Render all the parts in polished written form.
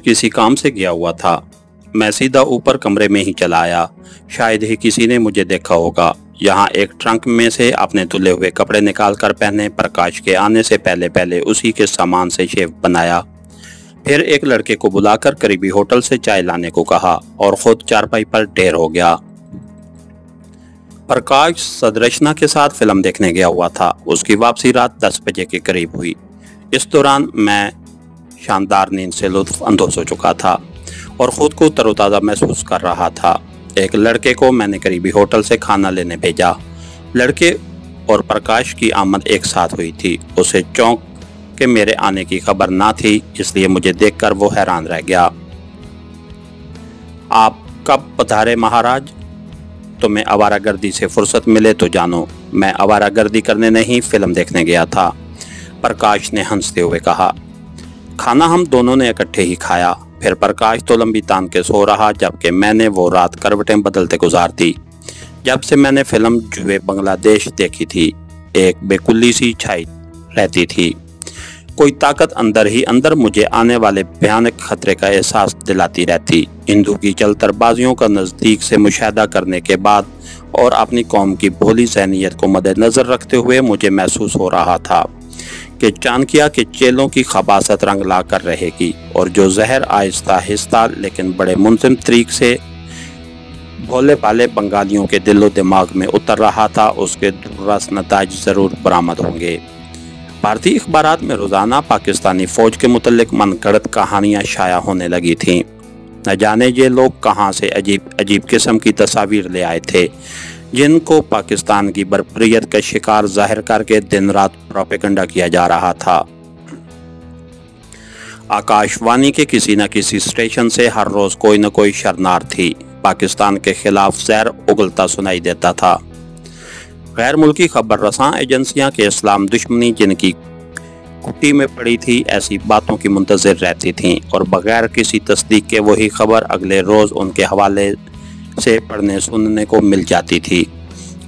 किसी काम से गया हुआ था। मैं सीधा ऊपर कमरे में ही चला आया। शायद ही किसी ने मुझे देखा होगा। यहाँ एक ट्रंक में से अपने धुले हुए कपड़े निकाल कर पहने, प्रकाश के आने से पहले पहले उसी के सामान से शेव बनाया। फिर एक लड़के को बुलाकर करीबी होटल से चाय लाने को कहा और खुद चारपाई पर ढेर हो गया। प्रकाश सदरचना के साथ फिल्म देखने गया हुआ था। उसकी वापसी रात 10 बजे के करीब हुई। इस दौरान मैं शानदार नींद से लुत्फ अंदोज हो चुका था और ख़ुद को तरोताज़ा महसूस कर रहा था। एक लड़के को मैंने करीबी होटल से खाना लेने भेजा। लड़के और प्रकाश की आमद एक साथ हुई थी। उसे चौंक के मेरे आने की खबर ना थी, इसलिए मुझे देखकर वो हैरान रह गया। आप कब पधारे महाराज? तुम्हें आवारागर्दी से फुर्सत मिले तो जानो, मैं आवारागर्दी करने नहीं, फिल्म देखने गया था, प्रकाश ने हंसते हुए कहा। खाना हम दोनों ने इकट्ठे ही खाया। फिर प्रकाश तो लंबी तान के सो रहा, जबकि मैंने वो रात करवटें बदलते गुजार दी। जब से मैंने फिल्म जुए बांग्लादेश देखी थी, एक बेकुल्ली सी छाई रहती थी। कोई ताकत अंदर ही अंदर मुझे आने वाले भयानक खतरे का एहसास दिलाती रहती। हिंदू की चलतरबाजियों का नज़दीक से मुशाहदा करने के बाद और अपनी कौम की भोली ज़हनियत को मद्देनज़र रखते हुए मुझे महसूस हो रहा था कि चाणक्य के चेलों की खबासत रंग ला कर रहेगी और जो जहर आहिस्ता आहिस्ता लेकिन बड़े मुंतज़िम तरीक से भोले भाले बंगालियों के दिलो दिमाग में उतर रहा था, उसके दुर्रस नताइज ज़रूर बरामद होंगे। भारतीय अखबारात में रोज़ाना पाकिस्तानी फ़ौज के मुतल्लिक मनगढ़ंत कहानियाँ शाया होने लगी थीं। न जाने ये लोग कहाँ से अजीब अजीब किस्म की तस्वीर ले आए थे, जिनको पाकिस्तान की बर्बरियत का शिकार जाहिर करके दिन रात प्रोपेगेंडा किया जा रहा था। आकाशवाणी के किसी न किसी स्टेशन से हर रोज़ कोई न कोई शरनार थी पाकिस्तान के खिलाफ जहर उगलता सुनाई देता था। गैर मुल्की खबर रसां एजेंसियां के इस्लाम दुश्मनी जिनकी कुट्टी में पड़ी थी, ऐसी बातों की मुंतज़िर रहती थीं और बगैर किसी तस्दीक के वही खबर अगले रोज़ उनके हवाले से पढ़ने सुनने को मिल जाती थी।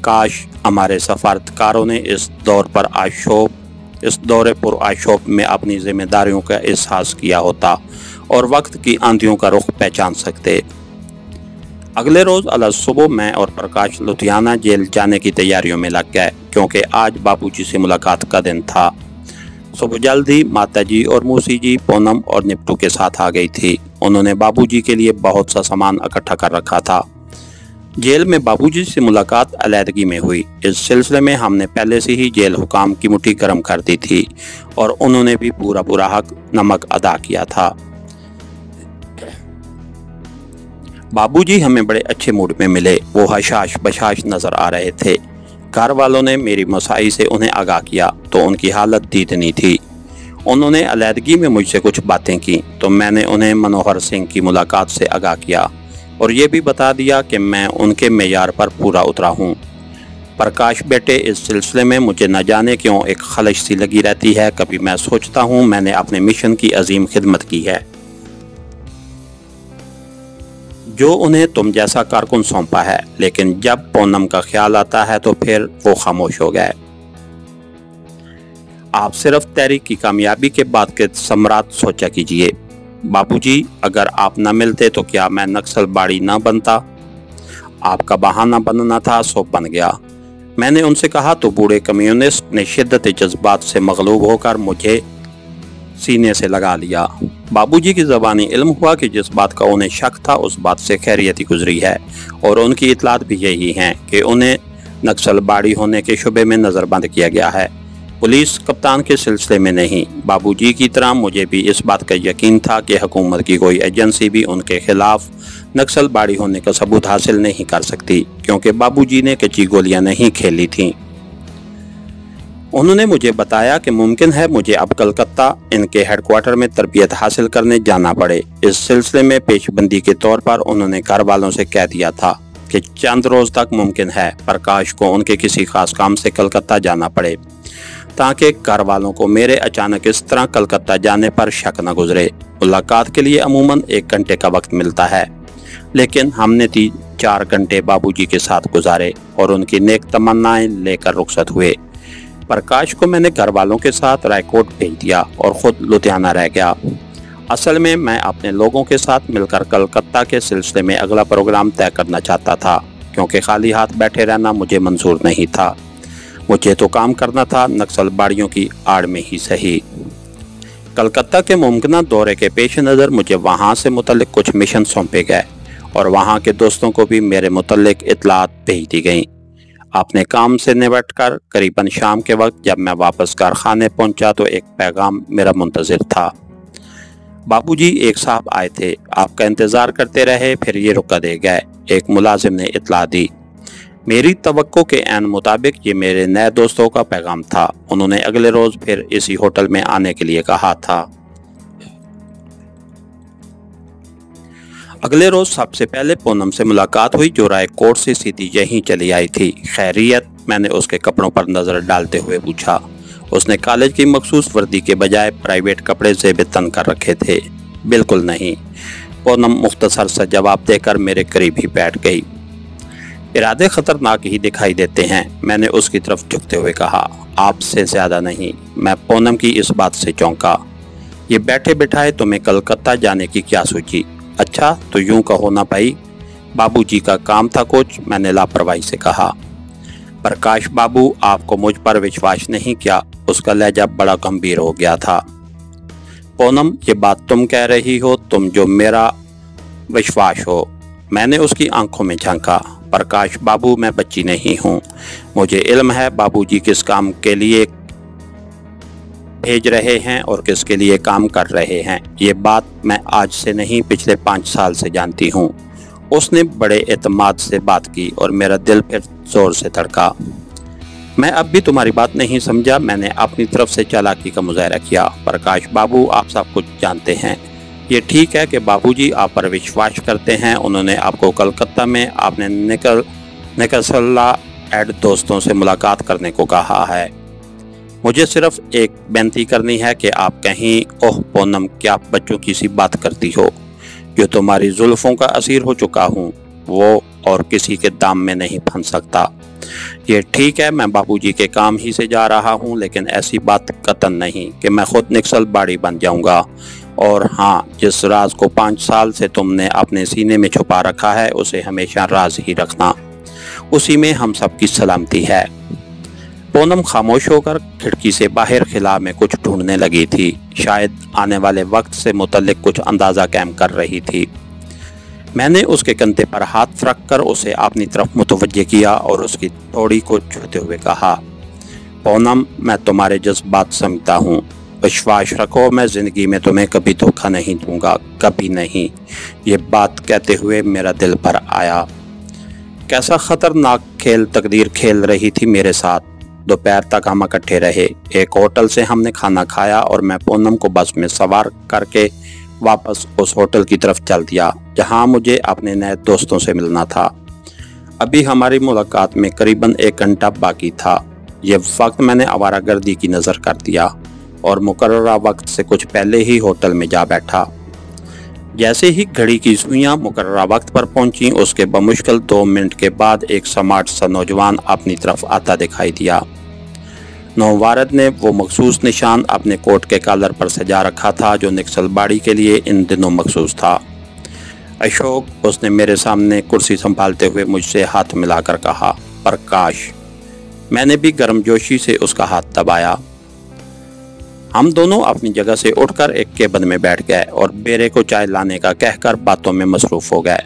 काश हमारे सफारतकारों ने इस दौरे पुरआशोब में अपनी जिम्मेदारियों का एहसास किया होता और वक्त की आंधियों का रुख पहचान सकते। अगले रोज़ अल सुबह मैं और प्रकाश लुधियाना जेल जाने की तैयारियों में लग गए, क्योंकि आज बाबूजी से मुलाकात का दिन था। सुबह जल्दी माताजी और मौसी जी पूनम और निप्टू के साथ आ गई थी। उन्होंने बाबूजी के लिए बहुत सा सामान इकट्ठा कर रखा था। जेल में बाबूजी से मुलाकात अलहदगी में हुई। इस सिलसिले में हमने पहले से ही जेल हुकाम की मुट्ठी गर्म कर दी थी और उन्होंने भी पूरा हक नमक अदा किया था। बाबूजी हमें बड़े अच्छे मूड में मिले। वो हशाश बशाश नजर आ रहे थे। घर वालों ने मेरी मसाई से उन्हें आगाह किया तो उनकी हालत दीदनी थी। उन्होंने अलहदगी में मुझसे कुछ बातें की तो मैंने उन्हें मनोहर सिंह की मुलाकात से आगाह किया और ये भी बता दिया कि मैं उनके मेयार पर पूरा उतरा हूँ। प्रकाश बेटे, इस सिलसिले में मुझे न जाने क्यों एक खलश सी लगी रहती है। कभी मैं सोचता हूँ मैंने अपने मिशन की अजीम खिदमत की है जो उन्हें तुम जैसा कारकुन सौंपा है, लेकिन जब पूनम का ख्याल आता है तो फिर वो खामोश हो गए। आप सिर्फ तहरीक की कामयाबी के बाद के सम्राट सोचा कीजिए। बाबूजी, अगर आप न मिलते तो क्या मैं नक्सल बाड़ी न बनता? आपका बहाना बनना था सो बन गया। मैंने उनसे कहा तो बूढ़े कम्युनिस्ट ने शिद्दत जज्बात से मगलूब होकर मुझे सीने से लगा लिया। बाबूजी की ज़बानी इल्म हुआ कि जिस बात का उन्हें शक था उस बात से खैरियत ही गुजरी है और उनकी इतलात भी यही हैं कि उन्हें नक्सलबाड़ी होने के शुबे में नज़रबंद किया गया है, पुलिस कप्तान के सिलसिले में नहीं। बाबूजी की तरह मुझे भी इस बात का यकीन था कि हुकूमत की कोई एजेंसी भी उनके खिलाफ नक्सलबाड़ी होने का सबूत हासिल नहीं कर सकती, क्योंकि बाबूजी ने कच्ची गोलियां नहीं खेली थीं। उन्होंने मुझे बताया कि मुमकिन है मुझे अब कलकत्ता इनके हेडक्वार्टर में तरबियत हासिल करने जाना पड़े। इस सिलसिले में पेशबंदी के तौर पर उन्होंने घर वालों से कह दिया था कि चंद रोज़ तक मुमकिन है प्रकाश को उनके किसी खास काम से कलकत्ता जाना पड़े, ताकि घर वालों को मेरे अचानक इस तरह कलकत्ता जाने पर शक न गुजरे। मुलाकात के लिए अमूमन 1 घंटे का वक्त मिलता है, लेकिन हमने 3-4 घंटे बाबूजी के साथ गुजारे और उनकी नेक तमन्नाएं लेकर रुखसत हुए। प्रकाश को मैंने घर वालों के साथ रायकोट भेज दिया और ख़ुद लुधियाना रह गया। असल में मैं अपने लोगों के साथ मिलकर कलकत्ता के सिलसिले में अगला प्रोग्राम तय करना चाहता था, क्योंकि खाली हाथ बैठे रहना मुझे मंजूर नहीं था। मुझे तो काम करना था, नक्सलबाड़ियों की आड़ में ही सही। कलकत्ता के मुमकिन दौरे के पेश नज़र मुझे वहाँ से मुतल्लिक कुछ मिशन सौंपे गए और वहाँ के दोस्तों को भी मेरे मुतल्लिक इतलात भेज दी गईं। अपने काम से निपट कर करीबन शाम के वक्त जब मैं वापस कारखाने पहुंचा तो एक पैगाम मेरा मुंतज़िर था। बाबूजी, एक साहब आए थे, आपका इंतज़ार करते रहे, फिर ये रुका दे गए। एक मुलाजिम ने इतला दी। मेरी तवक्को के ऐन मुताबिक ये मेरे नए दोस्तों का पैगाम था। उन्होंने अगले रोज़ फिर इसी होटल में आने के लिए कहा था। अगले रोज़ सबसे पहले पूनम से मुलाकात हुई, जो राय कोर्ट से सीधी यहीं चली आई थी। खैरियत, मैंने उसके कपड़ों पर नज़र डालते हुए पूछा। उसने कॉलेज की मखसूस वर्दी के बजाय प्राइवेट कपड़े ज़ेब तन कर रखे थे। बिल्कुल नहीं, पूनम मुख्तसर सा जवाब देकर मेरे करीब ही बैठ गई। इरादे खतरनाक ही दिखाई देते हैं, मैंने उसकी तरफ झुकते हुए कहा। आपसे ज़्यादा नहीं। मैं पूनम की इस बात से चौंका। ये बैठे बिठाए तुम्हें कलकत्ता जाने की क्या सूझी? अच्छा तो यूं कहो ना भाई, बाबूजी का काम था कुछ, मैंने लापरवाही से कहा। प्रकाश बाबू, आपको मुझ पर विश्वास नहीं क्या? उसका लहजा बड़ा गंभीर हो गया था। पूनम, ये बात तुम कह रही हो, तुम जो मेरा विश्वास हो। मैंने उसकी आंखों में झांका। प्रकाश बाबू, मैं बच्ची नहीं हूँ। मुझे इल्म है बाबूजी किस काम के लिए भेज रहे हैं और किसके लिए काम कर रहे हैं। ये बात मैं आज से नहीं, पिछले 5 साल से जानती हूँ। उसने बड़े एतमाद से बात की और मेरा दिल फिर जोर से धड़का। मैं अब भी तुम्हारी बात नहीं समझा। मैंने अपनी तरफ से चालाकी का मुजाहरा किया। प्रकाश बाबू, आप सब कुछ जानते हैं। ये ठीक है कि बाबूजी आप पर विश्वास करते हैं। उन्होंने आपको कलकत्ता में अपने निकसल्ला एड दोस्तों से मुलाकात करने को कहा है। मुझे सिर्फ एक बेनती करनी है कि आप कहीं, ओह पूनम, क्या बच्चों की सी बात करती हो? जो तुम्हारी जुल्फों का असीर हो चुका हूँ, वो और किसी के दाम में नहीं फंस सकता। ये ठीक है, मैं बाबूजी के काम ही से जा रहा हूँ, लेकिन ऐसी बात कतन नहीं कि मैं खुद नक्सलबाड़ी बन जाऊँगा। और हाँ, जिस राज को 5 साल से तुमने अपने सीने में छुपा रखा है, उसे हमेशा राज ही रखना। उसी में हम सबकी सलामती है। पूनम खामोश होकर खिड़की से बाहर खिला में कुछ ढूंढने लगी थी। शायद आने वाले वक्त से मुतल्लिक कुछ अंदाज़ा कायम कर रही थी। मैंने उसके कंधे पर हाथ रख कर उसे अपनी तरफ मुतवज्जे किया और उसकी थोड़ी को छूते हुए कहा, पूनम, मैं तुम्हारे जज्बात समझता हूँ। विश्वास रखो, मैं ज़िंदगी में तुम्हें कभी धोखा नहीं दूंगा, कभी नहीं। ये बात कहते हुए मेरा दिल भर आया। कैसा ख़तरनाक खेल तकदीर खेल रही थी मेरे साथ। दोपहर तक हम इकट्ठे रहे। एक होटल से हमने खाना खाया और मैं पूनम को बस में सवार करके वापस उस होटल की तरफ चल दिया जहां मुझे अपने नए दोस्तों से मिलना था। अभी हमारी मुलाकात में करीबन 1 घंटा बाकी था। ये वक्त मैंने आवारागर्दी की नज़र कर दिया और मुकर्ररा वक्त से कुछ पहले ही होटल में जा बैठा। जैसे ही घड़ी की सुइयां मुकर्ररा वक्त पर पहुंची, उसके बमुश्किल 2 मिनट के बाद एक स्मार्ट सा नौजवान अपनी तरफ आता दिखाई दिया। नौवारद ने वो मखसूस निशान अपने कोट के कॉलर पर सजा रखा था जो नक्सलबाड़ी के लिए इन दिनों मखसूस था। अशोक, उसने मेरे सामने कुर्सी संभालते हुए मुझसे हाथ मिलाकर कहा। प्रकाश, मैंने भी गर्मजोशी से उसका हाथ दबाया। हम दोनों अपनी जगह से उठकर एक केबिन में बैठ गए और बेरे को चाय लाने का कहकर बातों में मसरूफ हो गए।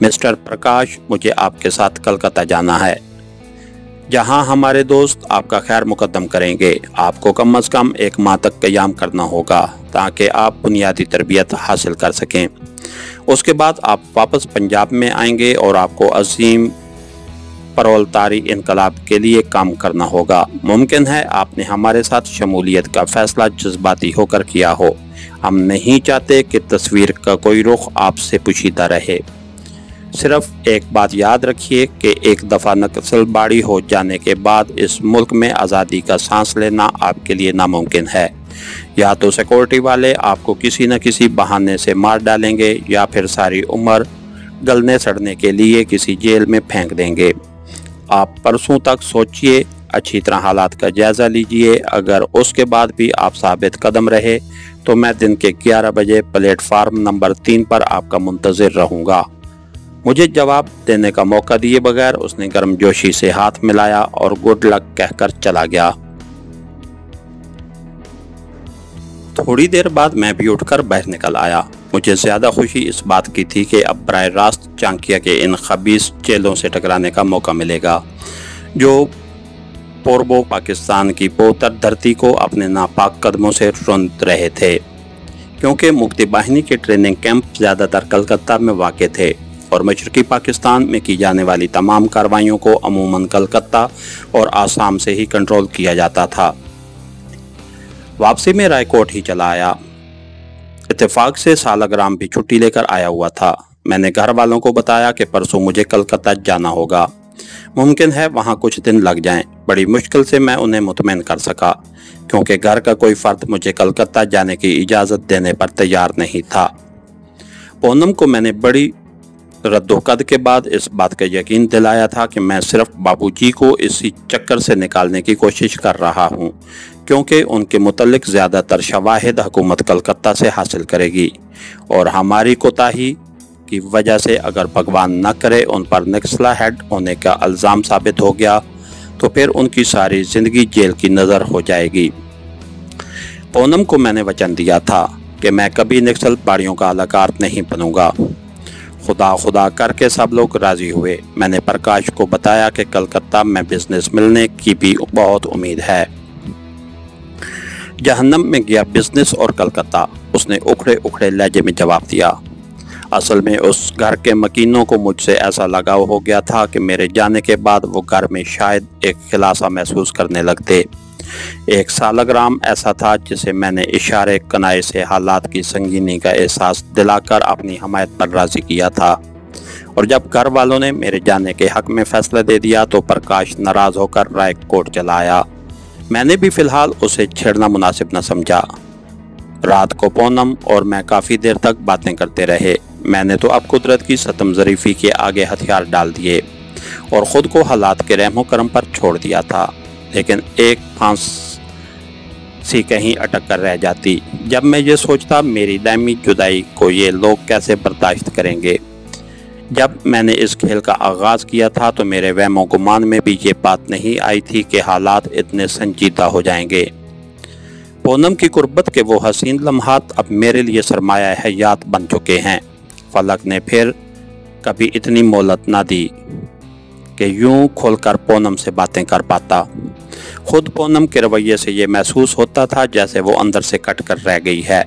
मिस्टर प्रकाश, मुझे आपके साथ कलकत्ता जाना है, जहां हमारे दोस्त आपका खैर मुकद्दम करेंगे। आपको कम से कम 1 माह तक क़याम करना होगा ताकि आप बुनियादी तरबियत हासिल कर सकें। उसके बाद आप वापस पंजाब में आएंगे और आपको अजीम प्रोलेटारी इनकलाब के लिए काम करना होगा। मुमकिन है आपने हमारे साथ शमूलियत का फैसला जज्बाती होकर किया हो। हम नहीं चाहते कि तस्वीर का कोई रुख आपसे पोशीदा रहे। सिर्फ एक बात याद रखिए कि एक दफ़ा नक्सलबाड़ी हो जाने के बाद इस मुल्क में आज़ादी का सांस लेना आपके लिए नामुमकिन है। या तो सिक्योरिटी वाले आपको किसी न किसी बहाने से मार डालेंगे या फिर सारी उम्र गलने सड़ने के लिए किसी जेल में फेंक देंगे। आप परसों तक सोचिए, अच्छी तरह हालात का जायज़ा लीजिए। अगर उसके बाद भी आप साबित कदम रहे तो मैं दिन के 11 बजे प्लेटफार्म नंबर 3 पर आपका मुंतज़िर रहूँगा। मुझे जवाब देने का मौका दिए बगैर उसने गर्मजोशी से हाथ मिलाया और गुड लक कहकर चला गया। थोड़ी देर बाद मैं भी उठकर बाहर निकल आया। मुझे ज़्यादा खुशी इस बात की थी कि अब बराह रास्त चांकिया के इन खबीस चेलों से टकराने का मौका मिलेगा जो पूर्वो पाकिस्तान की पोतर धरती को अपने नापाक कदमों से रौंद रहे थे, क्योंकि मुक्ति बाहिनी के ट्रेनिंग कैंप ज़्यादातर कलकत्ता में वाक़ थे और मशरक़ी पाकिस्तान में की जाने वाली तमाम कार्रवाइयों को अमूमन कलकत्ता और आसाम से ही कंट्रोल किया जाता था। वापसी में रायकोट ही चला आया। इत्तेफाक से सालग्राम भी छुट्टी लेकर आया हुआ था। मैंने घर वालों को बताया कि परसों मुझे कलकत्ता जाना होगा, मुमकिन है वहाँ कुछ दिन लग जाएं। बड़ी मुश्किल से मैं उन्हें मुतमईन कर सका, क्योंकि घर का कोई फर्द मुझे कलकत्ता जाने की इजाज़त देने पर तैयार नहीं था। पूनम को मैंने बड़ी रद्दोकद के बाद इस बात का यकीन दिलाया था कि मैं सिर्फ बाबूजी को इसी चक्कर से निकालने की कोशिश कर रहा हूँ, क्योंकि उनके मुतल्लिक ज़्यादातर शवाहिद हुकूमत कलकत्ता से हासिल करेगी और हमारी कोताही की वजह से अगर भगवान न करे उन पर नक्सला हेड होने का इल्ज़ाम साबित हो गया तो फिर उनकी सारी ज़िंदगी जेल की नज़र हो जाएगी। पूनम को मैंने वचन दिया था कि मैं कभी नक्सल बाड़ियों का अलाकार नहीं बनूंगा। खुदा खुदा करके सब लोग राज़ी हुए। मैंने प्रकाश को बताया कि कलकत्ता में बिजनेस मिलने की भी बहुत उम्मीद है। जहन्नम में गया बिजनेस और कलकत्ता, उसने उखड़े उखड़े लहजे में जवाब दिया। असल में उस घर के मकीनों को मुझसे ऐसा लगाव हो गया था कि मेरे जाने के बाद वो घर में शायद एक खिलासा महसूस करने लगते। एक सालग्राम ऐसा था जिसे मैंने इशारे कनाए से हालात की संगीनी का एहसास दिलाकर अपनी हमायत पर राज़ी किया था, और जब घर वालों ने मेरे जाने के हक में फैसला दे दिया तो प्रकाश नाराज़ होकर रायकोट चला आया। मैंने भी फ़िलहाल उसे छेड़ना मुनासिब न समझा। रात को पूनम और मैं काफ़ी देर तक बातें करते रहे। मैंने तो अब कुदरत की सतम ज़रीफ़ी के आगे हथियार डाल दिए और ख़ुद को हालात के रहमो करम पर छोड़ दिया था, लेकिन एक फांस सी कहीं अटक कर रह जाती। जब मैं ये सोचता मेरी दायमी जुदाई को ये लोग कैसे बर्दाश्त करेंगे। जब मैंने इस खेल का आगाज़ किया था तो मेरे वहमो गुमान में भी ये बात नहीं आई थी कि हालात इतने संजीदा हो जाएंगे। पूनम की कुर्बत के वो हसीन लम्हात अब मेरे लिए सरमाया हयात बन चुके हैं। फलक ने फिर कभी इतनी मोहलत ना दी कि यूं खोलकर पूनम से बातें कर पाता। खुद पूनम के रवैये से ये महसूस होता था जैसे वो अंदर से कट कर रह गई है।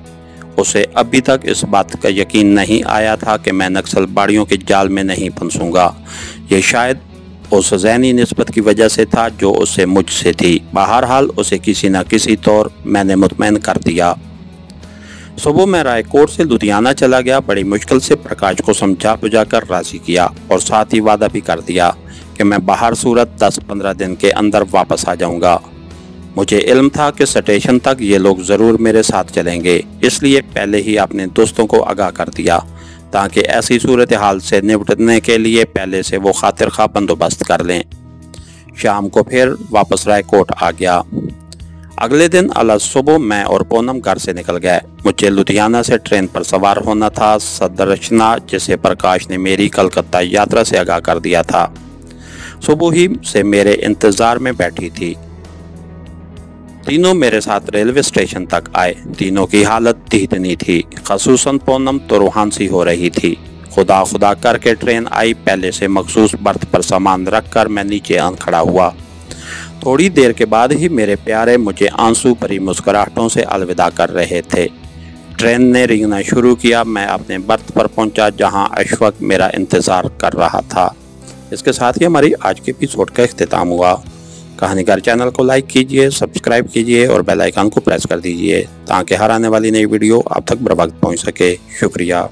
उसे अभी तक इस बात का यकीन नहीं आया था कि मैं नक्सल बाड़ियों के जाल में नहीं फंसूंगा। ये शायद उस ज़हनी निस्बत की वजह से था जो उसे मुझसे थी। बहरहाल उसे किसी न किसी तौर मैंने मुतमईन कर दिया। सुबह मैं रायकोट से लुधियाना चला गया। बड़ी मुश्किल से प्रकाश को समझा बुझा कर राज़ी किया और साथ ही वादा भी कर दिया कि मैं बाहर सूरत 10-15 दिन के अंदर वापस आ जाऊंगा। मुझे इल्म था कि स्टेशन तक ये लोग ज़रूर मेरे साथ चलेंगे, इसलिए पहले ही अपने दोस्तों को आगाह कर दिया ताकि ऐसी सूरत हाल से निपटने के लिए पहले से वो खातिर खा बंदोबस्त कर लें। शाम को फिर वापस रायकोट आ गया। अगले दिन अल सुबह मैं और पूनम घर से निकल गए। मुझे लुधियाना से ट्रेन पर सवार होना था। सदरचना जिसे प्रकाश ने मेरी कलकत्ता यात्रा से आगाह कर दिया था, सुबह ही से मेरे इंतज़ार में बैठी थी। तीनों मेरे साथ रेलवे स्टेशन तक आए। तीनों की हालत दीदनी थी, खसूसन पूनम तो रूहान सी हो रही थी। खुदा खुदा करके ट्रेन आई। पहले से मखसूस बर्थ पर सामान रखकर मैं नीचे आन खड़ा हुआ। थोड़ी देर के बाद ही मेरे प्यारे मुझे आंसू भरी मुस्कुराहटों से अलविदा कर रहे थे। ट्रेन ने रेंगना शुरू किया। मैं अपने बर्थ पर पहुंचा जहां अशफक मेरा इंतज़ार कर रहा था। इसके साथ ही हमारी आज के एपिसोड का इख्तिताम हुआ। कहानीकार चैनल को लाइक कीजिए, सब्सक्राइब कीजिए और बेल आइकन को प्रेस कर दीजिए ताकि हर आने वाली नई वीडियो आप तक बर वक्त पहुँच सके। शुक्रिया।